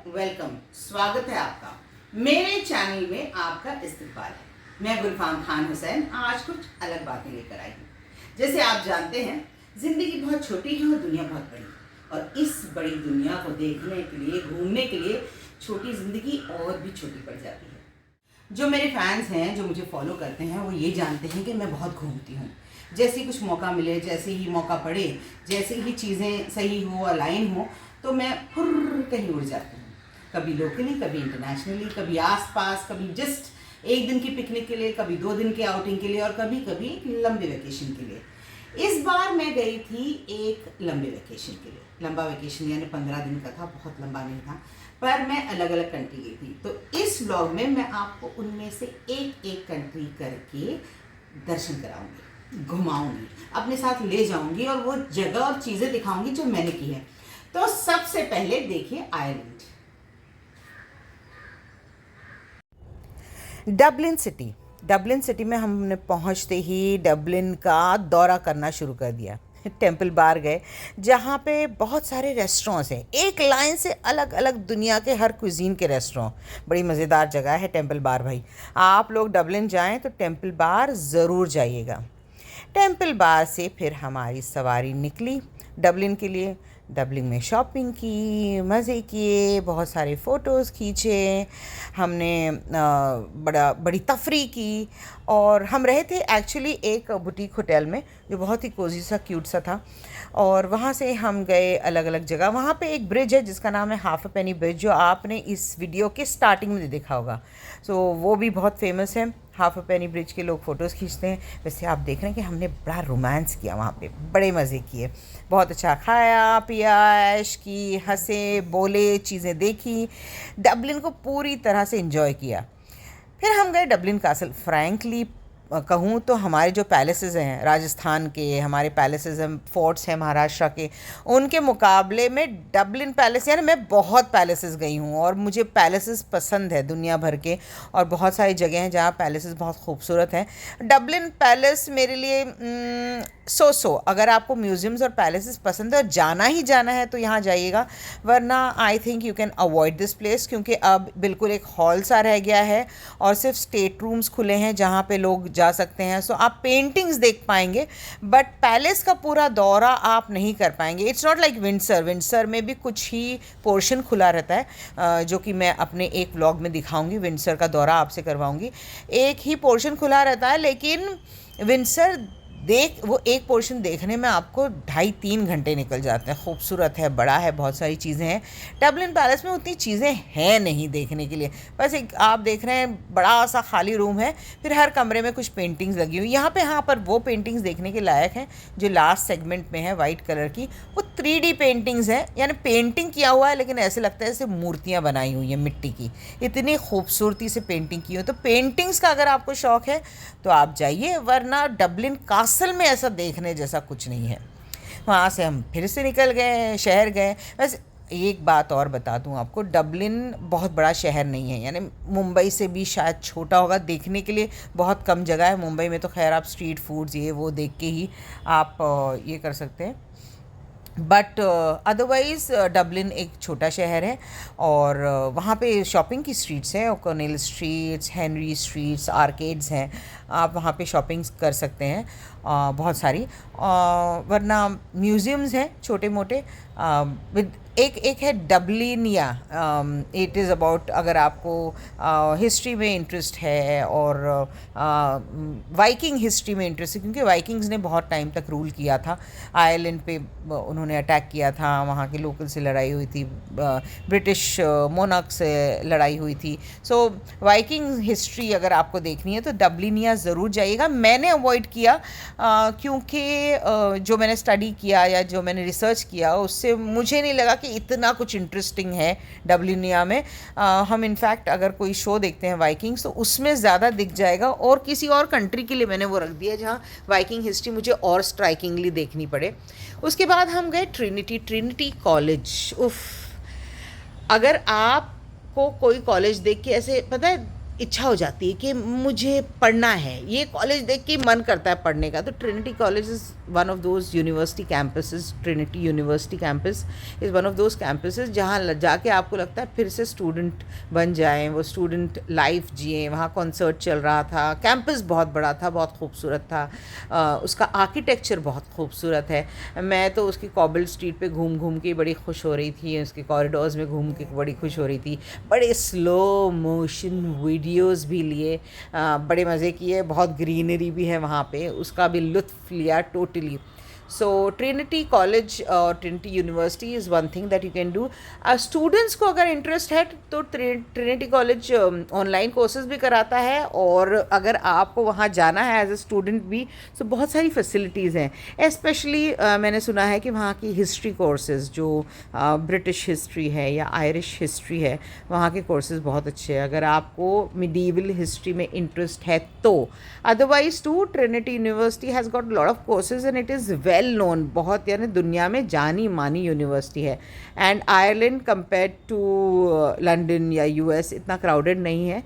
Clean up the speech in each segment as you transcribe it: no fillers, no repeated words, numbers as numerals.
Welcome, स्वागत है आपका मेरे चैनल में। आपका इस्तकबाल है। मैं गुलफाम खान हुसैन आज कुछ अलग बातें लेकर आई हूँ। जैसे आप जानते हैं, ज़िंदगी बहुत छोटी है और दुनिया बहुत बड़ी, और इस बड़ी दुनिया को देखने के लिए, घूमने के लिए छोटी ज़िंदगी और भी छोटी पड़ जाती है। जो मेरे फैंस हैं, जो मुझे फॉलो करते हैं, वो ये जानते हैं कि मैं बहुत घूमती हूँ। जैसे ही कुछ मौका मिले, जैसे ही मौका पड़े, जैसे ही चीज़ें सही हो, अलाइन हो, तो मैं फुर्र कहीं उड़ जाती हूँ। कभी लोकली, कभी इंटरनेशनली, कभी आसपास, कभी जस्ट एक दिन की पिकनिक के लिए, कभी 2 दिन के आउटिंग के लिए, और कभी कभी लंबे वेकेशन के लिए। इस बार मैं गई थी एक लंबे वेकेशन के लिए। लंबा वेकेशन यानी 15 दिन का था, बहुत लंबा नहीं था, पर मैं अलग अलग कंट्री गई थी। तो इस व्लॉग में मैं आपको उनमें से एक एक कंट्री करके दर्शन कराऊंगी, घुमाऊंगी, अपने साथ ले जाऊंगी और वो जगह और चीज़ें दिखाऊंगी जो मैंने की है। तो सबसे पहले देखिए आयरलैंड, डबलिन सिटी में हमने पहुंचते ही डबलिन का दौरा करना शुरू कर दिया। टेम्पल बार गए, जहाँ पे बहुत सारे रेस्टोरेंट्स हैं, एक लाइन से अलग अलग दुनिया के हर कुजीन के रेस्टोरेंट। बड़ी मज़ेदार जगह है टेम्पल बार। भाई आप लोग डबलिन जाएं तो टेम्पल बार ज़रूर जाइएगा। टेम्पल बार से फिर हमारी सवारी निकली डबलिन के लिए। डबलिन में शॉपिंग की, मज़े किए, बहुत सारे फ़ोटोज़ खींचे हमने, बड़ी तफरी की। और हम रहे थे एक्चुअली एक बुटीक होटल में, जो बहुत ही कोजी सा, क्यूट सा था। और वहाँ से हम गए अलग अलग जगह। वहाँ पे एक ब्रिज है जिसका नाम है हाफ अ पेनी ब्रिज, जो आपने इस वीडियो के स्टार्टिंग में देखा होगा। सो वो भी बहुत फेमस है। हाफ अ पेनी ब्रिज के लोग फ़ोटोज़ खींचते हैं। वैसे आप देख रहे हैं कि हमने बड़ा रोमांस किया वहाँ पे, बड़े मज़े किए, बहुत अच्छा खाया पिया, ऐश की, हंसे बोले, चीज़ें देखी, डबलिन को पूरी तरह से एंजॉय किया। फिर हम गए डबलिन कासल। फ्रैंकली कहूँ तो हमारे जो पैलेसेस हैं राजस्थान के, हमारे पैलेसेस हैं, फोर्ट्स हैं महाराष्ट्र के, उनके मुकाबले में डबलिन पैलेस, यानी मैं बहुत पैलेसेस गई हूँ और मुझे पैलेसेस पसंद है दुनिया भर के, और बहुत सारी जगह हैं जहाँ पैलेसेस बहुत खूबसूरत हैं। डबलिन पैलेस मेरे लिए अगर आपको म्यूज़ियम्स और पैलेसेस पसंद है और जाना ही जाना है तो यहाँ जाइएगा, वरना I think you can avoid this place, क्योंकि अब बिल्कुल एक हॉल सा रह गया है और सिर्फ स्टेट रूम्स खुले हैं जहाँ पे लोग जा सकते हैं। सो आप पेंटिंग्स देख पाएंगे, बट पैलेस का पूरा दौरा आप नहीं कर पाएंगे। इट्स नॉट लाइक विंडसर में भी कुछ ही पोर्शन खुला रहता है, जो कि मैं अपने एक व्लॉग में दिखाऊंगी। विंडसर का दौरा आपसे करवाऊंगी। एक ही पोर्शन खुला रहता है, लेकिन विंडसर वो एक पोर्शन देखने में आपको 2.5-3 घंटे निकल जाते हैं। खूबसूरत है, बड़ा है, बहुत सारी चीज़ें हैं। डबलिन पैलेस में उतनी चीज़ें हैं नहीं देखने के लिए, बस एक आप देख रहे हैं बड़ा सा खाली रूम है, फिर हर कमरे में कुछ पेंटिंग्स लगी हुई यहाँ पे। हाँ, पर वो पेंटिंग्स देखने के लायक हैं जो लास्ट सेगमेंट में है, वाइट कलर की। वो 3D पेंटिंग्स हैं, यानी पेंटिंग किया हुआ है लेकिन ऐसे लगता है जैसे मूर्तियाँ बनाई हुई हैं मिट्टी की, इतनी खूबसूरती से पेंटिंग की हुई। तो पेंटिंग्स का अगर आपको शौक़ है तो आप जाइए, वरना डबलिन कासल में ऐसा देखने जैसा कुछ नहीं है। वहाँ से हम फिर से निकल गए, शहर गए। वैसे एक बात और बता दूँ आपको, डबलिन बहुत बड़ा शहर नहीं है, यानी मुंबई से भी शायद छोटा होगा। देखने के लिए बहुत कम जगह है। मुंबई में तो खैर आप स्ट्रीट फूड्स ये वो देख के ही आप ये कर सकते हैं, बट अदरवाइज़ डबलिन एक छोटा शहर है। और वहाँ पे शॉपिंग की स्ट्रीट्स हैं, ओकनेल स्ट्रीट्स, हेनरी स्ट्रीट्स, आर्केड्स हैं, आप वहाँ पे शॉपिंग कर सकते हैं बहुत सारी। वरना म्यूज़ियम्स हैं छोटे मोटे। विद एक है डबलिनिया। इट इज़ अबाउट, अगर आपको हिस्ट्री में इंटरेस्ट है और वाइकिंग हिस्ट्री में इंटरेस्ट है, क्योंकि वाइकिंग्स ने बहुत टाइम तक रूल किया था आयरलैंड पे। उन्होंने अटैक किया था, वहाँ के लोकल से लड़ाई हुई थी, ब्रिटिश मोनार्क से लड़ाई हुई थी। सो वाइकिंग हिस्ट्री अगर आपको देखनी है तो डबलिनिया ज़रूर जाइएगा। मैंने अवॉइड किया क्योंकि जो मैंने स्टडी किया या जो मैंने रिसर्च किया उससे मुझे नहीं लगा कि इतना कुछ इंटरेस्टिंग है डबलिनिया में। हम इनफैक्ट अगर कोई शो देखते हैं वाइकिंग्स तो उसमें ज़्यादा दिख जाएगा, और किसी और कंट्री के लिए मैंने वो रख दिया जहाँ वाइकिंग हिस्ट्री मुझे और स्ट्राइकिंगली देखनी पड़े। उसके बाद हम गए ट्रिनिटी कॉलेज। उफ, अगर आपको कोई कॉलेज देख के ऐसे, पता है, इच्छा हो जाती है कि मुझे पढ़ना है, ये कॉलेज देख के मन करता है पढ़ने का। तो Trinity college is one of those university campuses, Trinity university campus is one of those campuses जहाँ जाके आपको लगता है फिर से स्टूडेंट बन जाएं, वो स्टूडेंट लाइफ जिए। वहाँ कॉन्सर्ट चल रहा था, कैंपस बहुत बड़ा था, बहुत खूबसूरत था, उसका आर्किटेक्चर बहुत खूबसूरत है। मैं तो उसकी कॉबल स्ट्रीट पे घूम घूम के बड़ी खुश हो रही थी, उसके कॉरिडोर्स में घूम के बड़ी खुश हो रही थी। बड़े स्लो मोशन वीडियोस भी लिए, बड़े मज़े किए। बहुत ग्रीनरी भी है वहाँ पे, उसका भी लुत्फ़ लिया टोटली। सो ट्रिनिटी कॉलेज और Trinity university is one thing that you can do. Students को अगर इंटरेस्ट है तो ट्रिनिटी कॉलेज ऑनलाइन कोर्सेज भी कराता है, और अगर आपको वहाँ जाना है एज ए स्टूडेंट भी, तो बहुत सारी फैसिलिटीज़ हैं। स्पेशली मैंने सुना है कि वहाँ की हिस्ट्री कोर्सेज, जो ब्रिटिश हिस्ट्री है या आयरिश हिस्ट्री है, वहाँ के कोर्सेज बहुत अच्छे हैं अगर आपको मिडीवल हिस्ट्री में इंटरेस्ट है तो। Otherwise to Trinity University has got lot of courses and it is well known, बहुत यानी दुनिया में जानी मानी यूनिवर्सिटी है। And Ireland compare to London या यूएस इतना क्राउडेड नहीं है।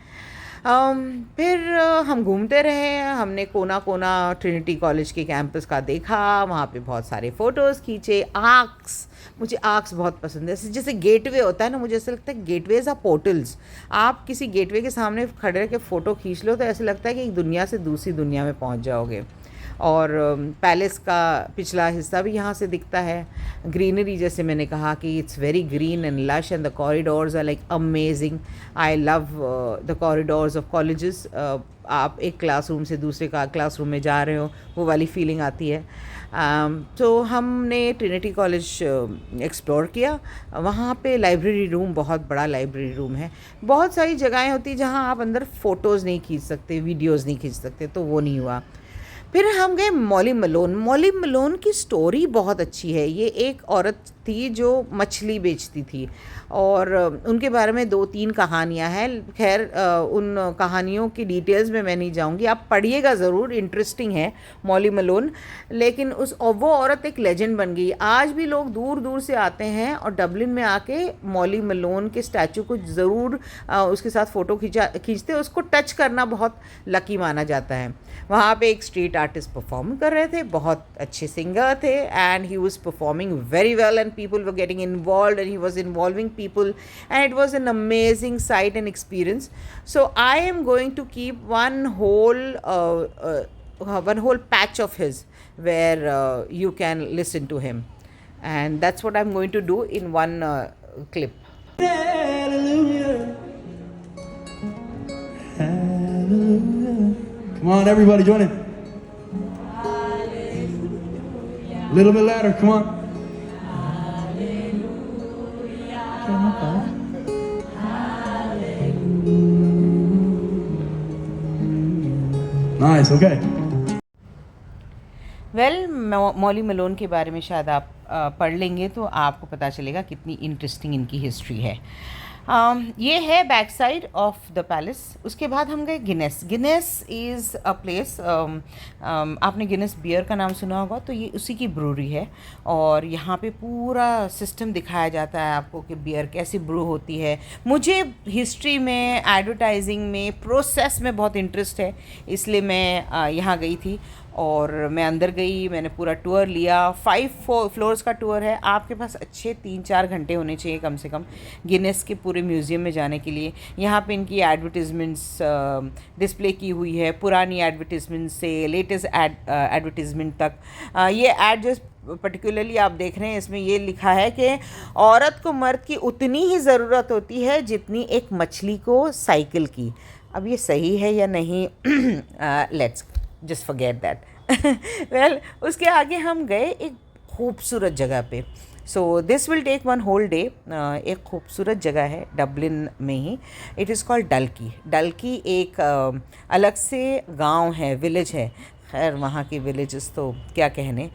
फिर हम घूमते रहे, हमने कोना कोना ट्रिनिटी कॉलेज के कैंपस का देखा, वहाँ पे बहुत सारे फ़ोटोज़ खींचे। आर्क्स, मुझे आर्क्स बहुत पसंद है। जैसे गेटवे होता है ना, मुझे ऐसा लगता है गेटवेज आर पोर्टल्स। आप किसी गेटवे के सामने खड़े रह के फ़ोटो खींच लो तो ऐसा लगता है कि एक दुनिया से दूसरी दुनिया में पहुँच जाओगे। और पैलेस का पिछला हिस्सा भी यहाँ से दिखता है। ग्रीनरी, जैसे मैंने कहा कि it's very green and lush and the corridors are like amazing. I love the corridors of colleges. आप एक क्लासरूम से दूसरे क्लासरूम में जा रहे हो, वो वाली फीलिंग आती है। तो हमने ट्रिनिटी कॉलेज एक्सप्लोर किया। वहाँ पे लाइब्रेरी रूम, बहुत बड़ा लाइब्रेरी रूम है। बहुत सारी जगहें होती जहाँ आप अंदर फ़ोटोज़ नहीं खींच सकते, वीडियोज़ नहीं खींच सकते, तो वो नहीं हुआ। फिर हम गए मॉली मलोन। मॉली मलोन की स्टोरी बहुत अच्छी है। ये एक औरत थी जो मछली बेचती थी, और उनके बारे में 2-3 कहानियाँ हैं। खैर उन कहानियों की डिटेल्स में मैं नहीं जाऊँगी, आप पढ़िएगा ज़रूर, इंटरेस्टिंग है मॉली मलोन। लेकिन वो औरत एक लेजेंड बन गई। आज भी लोग दूर दूर से आते हैं और डबलिन में आके मॉली मलोन के स्टैचू को ज़रूर उसके साथ फ़ोटो खींचते। उसको टच करना बहुत लकी माना जाता है। वहाँ पे एक स्ट्रीट आर्टिस्ट परफॉर्म कर रहे थे, बहुत अच्छे सिंगर थे, and he was performing very well and people were getting involved and he was involving people, and it was an amazing sight and experience. So I am going to keep one whole patch of his where you can listen to him, and that's what I'm going to do in one clip. Hallelujah. Hallelujah. Come on, everybody, join in. Hallelujah. Little bit louder, come on. Nice, okay. Well Molly Malone के बारे में शायद आप पढ़ लेंगे तो आपको पता चलेगा कितनी इंटरेस्टिंग इनकी हिस्ट्री है। ये है back side of the palace. उसके बाद हम गए Guinness. Guinness is a place, आपने गिनेस बियर का नाम सुना होगा, तो ये उसी की ब्रूरी है, और यहाँ पे पूरा सिस्टम दिखाया जाता है आपको कि बियर कैसी ब्रू होती है। मुझे हिस्ट्री में, एडवर्टाइजिंग में, प्रोसेस में बहुत इंटरेस्ट है, इसलिए मैं यहाँ गई थी और मैं अंदर गई, मैंने पूरा टूर लिया। 5 फ्लोर्स का टूर है। आपके पास अच्छे 3-4 घंटे होने चाहिए कम से कम गिनेस के पूरे म्यूज़ियम में जाने के लिए। यहाँ पे इनकी एडवर्टीज़मेंट्स डिस्प्ले की हुई है, पुरानी एडवर्टीज़मेंट से लेटेस्ट एडवर्टीज़मेंट तक। ये एड जो पर्टिकुलरली आप देख रहे हैं, इसमें ये लिखा है कि औरत को मर्द की उतनी ही ज़रूरत होती है जितनी एक मछली को साइकिल की। अब ये सही है या नहीं, let's just forget that. Well, उसके आगे हम गए एक खूबसूरत जगह पे। So this will take 1 whole day. एक खूबसूरत जगह है डबलिन में ही, it is called Dalkey. Dalkey एक अलग से गांव है, विलेज है। खैर वहाँ के विलेजेस तो क्या कहने।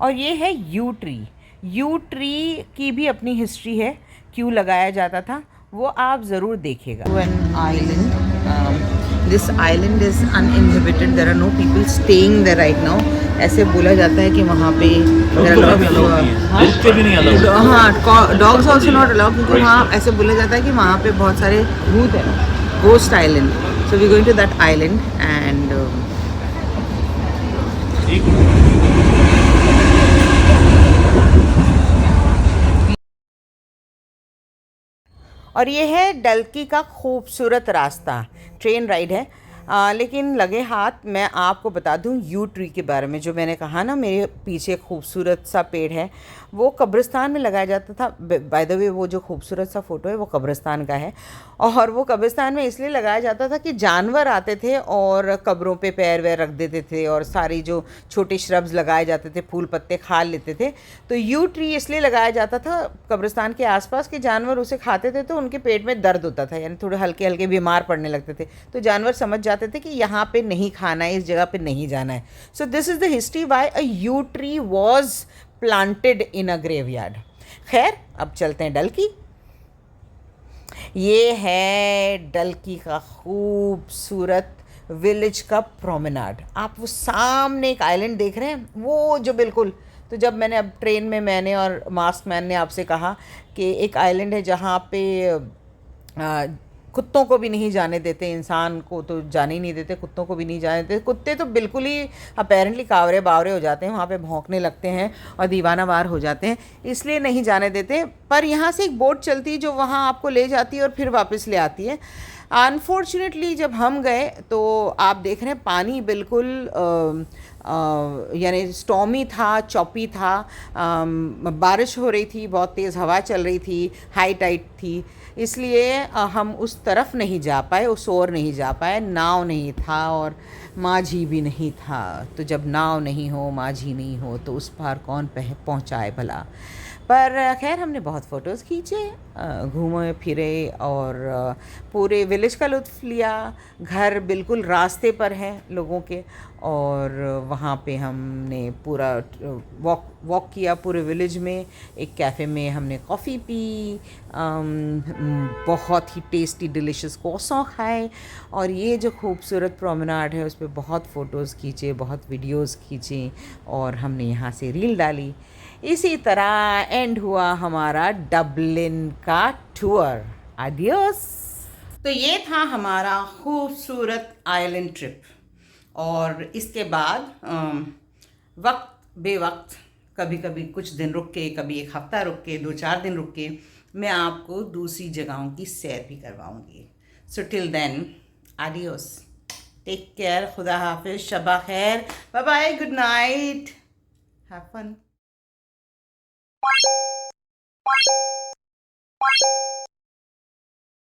और ये है यू ट्री। यू ट्री की भी अपनी हिस्ट्री है, क्यों लगाया जाता था वो आप ज़रूर देखिएगा। An island, this island is uninhibited, there are no people staying there right now. ऐसे बोला जाता है कि वहाँ पे हाँ, डॉग्स ऑल्सो नॉट अलाउड, क्योंकि वहाँ ऐसे बोला जाता है कि वहाँ पे बहुत सारे भूत हैं। ghost island. So we're going to that island and और ये है डलकी का खूबसूरत रास्ता। ट्रेन राइड है। लेकिन लगे हाथ मैं आपको बता दूं यू ट्री के बारे में। जो मैंने कहा ना मेरे पीछे खूबसूरत सा पेड़ है, वो कब्रिस्तान में लगाया जाता था। बाय द वे वो जो खूबसूरत सा फ़ोटो है वो कब्रिस्तान का है। और वो कब्रिस्तान में इसलिए लगाया जाता था कि जानवर आते थे और कब्रों पे पैर वैर रख देते थे, और सारी जो छोटे श्रब्स लगाए जाते थे, फूल पत्ते खा लेते थे। तो यू ट्री इसलिए लगाया जाता था कब्रिस्तान के आसपास कि जानवर उसे खाते थे तो उनके पेट में दर्द होता था, यानी थोड़े हल्के हल्के बीमार पड़ने लगते थे। तो जानवर समझ जाते थे कि यहाँ पे नहीं खाना है, इस जगह पे नहीं जाना है। So this is the history why a you tree was planted in a graveyard. खैर, अब चलते हैं डलकी। ये है डलकी का खूबसूरत विलेज का प्रोमेनाड। आप वो सामने एक आइलैंड देख रहे हैं, वो जो बिल्कुल, तो जब मैंने अब ट्रेन में मैंने और मास्क मैन ने आपसे कहा कि एक आइलैंड है जहाँ पे कुत्तों को भी नहीं जाने देते, इंसान को तो जाने ही नहीं देते, कुत्तों को भी नहीं जाने देते। कुत्ते तो बिल्कुल ही अपेरेंटली कावरे बावरे हो जाते हैं, वहाँ पे भौंकने लगते हैं और दीवाना वार हो जाते हैं, इसलिए नहीं जाने देते। पर यहाँ से एक बोट चलती है जो वहाँ आपको ले जाती है और फिर वापस ले आती है। अनफॉर्चुनेटली जब हम गए तो आप देख रहे हैं पानी बिल्कुल यानी स्टॉमी था, चॉपी था, बारिश हो रही थी, बहुत तेज़ हवा चल रही थी, हाई टाइड थी, इसलिए हम उस तरफ नहीं जा पाए, उस ओर नहीं जा पाए। नाव नहीं था और माझी भी नहीं था। तो जब नाव नहीं हो, माझी नहीं हो, तो उस पार कौन पहुँचाए भला। पर खैर हमने बहुत फ़ोटोज़ खींचे, घूमे फिरे और पूरे विलेज का लुत्फ़ लिया। घर बिल्कुल रास्ते पर हैं लोगों के, और वहाँ पे हमने पूरा वॉक किया पूरे विलेज में। एक कैफ़े में हमने कॉफ़ी पी, बहुत ही टेस्टी डिलीशियस croissant खाए, और ये जो खूबसूरत प्रोमेनाड है उस पर बहुत फ़ोटोज़ खींचे, बहुत वीडियोज़ खींचे, और हमने यहाँ से रील डाली। इसी तरह एंड हुआ हमारा डबलिन का टूर। आडियोस। तो ये था हमारा खूबसूरत आइलैंड ट्रिप, और इसके बाद वक्त बेवक्त, कभी कभी कुछ दिन रुक के, कभी एक हफ्ता रुक के, 2-4 दिन रुक के मैं आपको दूसरी जगहों की सैर भी करवाऊंगी। So till then, adios, take care, खुदा हाफिज, शबा खैर, bye bye, good night, have fun.